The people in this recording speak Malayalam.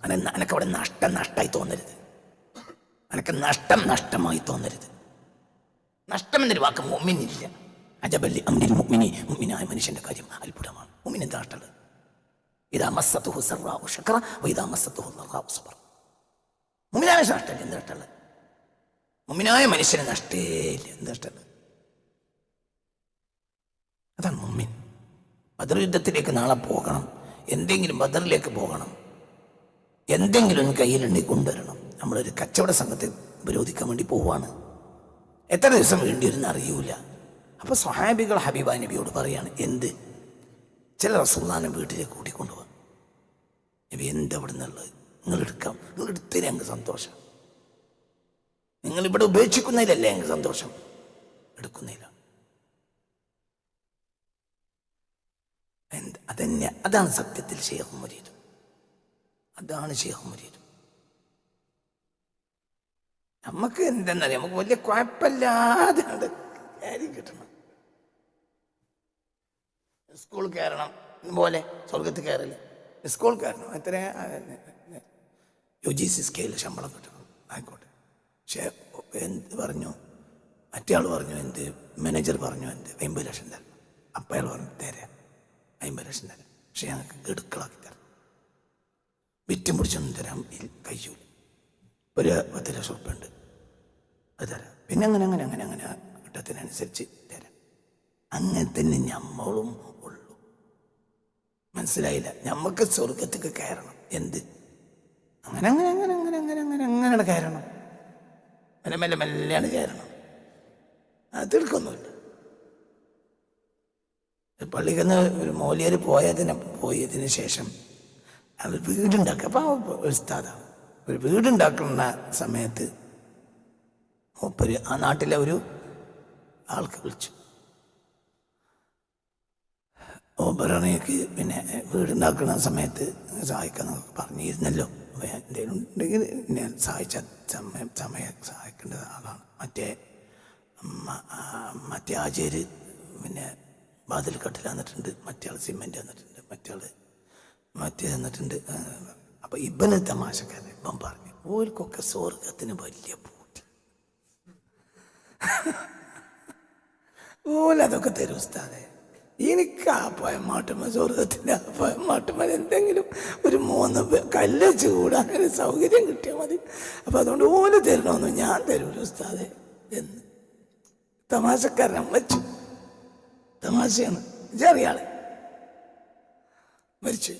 അനക്കവിടെ നഷ്ടമായി തോന്നരുത്. അനക്ക് നഷ്ടമായി തോന്നരുത്. നഷ്ടം എന്നൊരു വാക്ക് മുഅ്മിനില്ല. അജബല്ലി അംരിൽ മുഅ്മിനി, മുഅ്മിനായ മനുഷ്യന്റെ കാര്യം അത്ഭുതമാണ്. മുഅ്മിൻ എന്താ നഷ്ടമുള്ളത്? ഇദാ മസ്സതുഹു സറാഉ ശകറ വഇദാ മസ്സതുഹു ളറാഉ സബറ. മുഅ്മിനായ നഷ്ടമില്ല. എന്താ നഷ്ടമുള്ളത്? മുഅ്മിനായ മനുഷ്യന് നഷ്ടമില്ല. എന്താ നഷ്ടമുള്ളത്? അതാണ് മുഅ്മിൻ. ബദർ യുദ്ധത്തിലേക്ക് നാളെ പോകണം. എന്തെങ്കിലും ബദറിലേക്ക് പോകണം. എന്തെങ്കിലും കയ്യിലുണ്ടെങ്കിൽ കൊണ്ടുവരണം. നമ്മളൊരു കച്ചവട സംഘത്തെ വിരോധിക്കാൻ വേണ്ടി പോവാണ്. എത്ര ദിവസം വേണ്ടി വരുന്ന അറിയൂല. അപ്പോൾ സ്വഹാബികൾ ഹബീബാ നബിയോട് പറയാണ്, എന്ത് ചില റസൂലുള്ളാഹിനെ വീട്ടിലേക്ക് കൂട്ടിക്കൊണ്ടുപോകാം. നബി എന്താ ഇവിടെ നിന്നുള്ളത്? നിങ്ങൾ എടുക്കാം. നിങ്ങൾ എടുത്തതിന് ഞങ്ങൾക്ക് സന്തോഷം. നിങ്ങളിവിടെ ഉപേക്ഷിക്കുന്നതിലല്ലേ ഞങ്ങൾക്ക് സന്തോഷം, എടുക്കുന്നില്ല. അതന്നെ, അതാണ് സത്യത്തിൽ ശൈഖ് മുരീദ്. അതാണ് ശൈഖ് മുരീദ്. നമുക്ക് എന്തെന്നറിയാം, നമുക്ക് വലിയ കുഴപ്പമില്ലാതെ കാര്യം കിട്ടണം. സ്കൂൾ കയറണം പോലെ സ്വർഗത്ത് കയറില്ല. സ്കൂൾ കയറണം, എത്ര UGC സ്കെയിലിൽ ശമ്പളം കിട്ടണം, ആയിക്കോട്ടെ. പക്ഷെ എന്ത് പറഞ്ഞു, മറ്റേ ആൾ പറഞ്ഞു എന്ത്, മാനേജർ പറഞ്ഞു എന്ത് 50 ലക്ഷം തരാം. അപ്പം അയാൾ പറഞ്ഞു തരാം 50 ലക്ഷം തരാം, പക്ഷെ ഞങ്ങൾക്ക് ഗഡുക്കളാക്കി തരാം, വിറ്റും പിടിച്ചൊന്നും തരാൻ കഴിയൂല. ഒരു 10 ലക്ഷം ഉറുപ്പ്യ ഉണ്ട്, അത് തരാം. പിന്നെ അങ്ങനെ ഘട്ടത്തിനനുസരിച്ച് തരാം. അങ്ങനെ തന്നെ നമ്മളും ഉള്ളു. മനസ്സിലായില്ല? നമുക്ക് സ്വർഗത്തേക്ക് കയറണം. എന്ത് അങ്ങനെ കയറണം. മെല്ലാണ് കയറണം. തീർക്കൊന്നുമില്ല. പള്ളിക്കുന്ന ഒരു മൗലിയർ പോയതിന് ശേഷം അത് വീടുണ്ടാക്കുക. അപ്പോൾ ഒരു ഉസ്താദാണ്. ഒരു വീടുണ്ടാക്കുന്ന സമയത്ത് മൂപ്പര് ആ നാട്ടിലെ ഒരു ആൾക്ക് വിളിച്ചു. ഓപ്പറേക്ക് പിന്നെ വീടുണ്ടാക്കുന്ന സമയത്ത് സഹായിക്കാന്നൊക്കെ പറഞ്ഞിരുന്നല്ലോ. എന്തെങ്കിലും ഉണ്ടെങ്കിൽ ഞാൻ സമയം സഹായിക്കേണ്ട ആളാണ്. മറ്റേ ആചാര് പിന്നെ വാതിൽ കട്ടിൽ തന്നിട്ടുണ്ട്, മറ്റേ ആൾ സിമെൻറ്റ് തന്നിട്ടുണ്ട്, മറ്റേ തന്നിട്ടുണ്ട്. അപ്പം ഇവന് തമാശക്കാരൻ ഇവൻ പറഞ്ഞു, ഓൽക്കൊക്കെ സ്വർഗത്തിന് വലിയ പൂട്ടി, ഓലതൊക്കെ തരും ഉസ്താദേ. എനിക്ക് ആ പോയമാട്ടുമ്പോൾ സ്വർഗത്തിൻ്റെ ആ പോയമാട്ടുമ്പോൾ എന്തെങ്കിലും ഒരു 3 കല്ല് ചൂടാനൊരു സൗകര്യം കിട്ടിയാൽ മതി. അപ്പം അതുകൊണ്ട് ഓല് തരണമെന്ന് ഞാൻ തരൂല ഉസ്താദേ എന്ന് തമാശക്കാരൻ വെച്ചു. തമാശയാണ്. ചെറിയാളെ മരിച്ചു.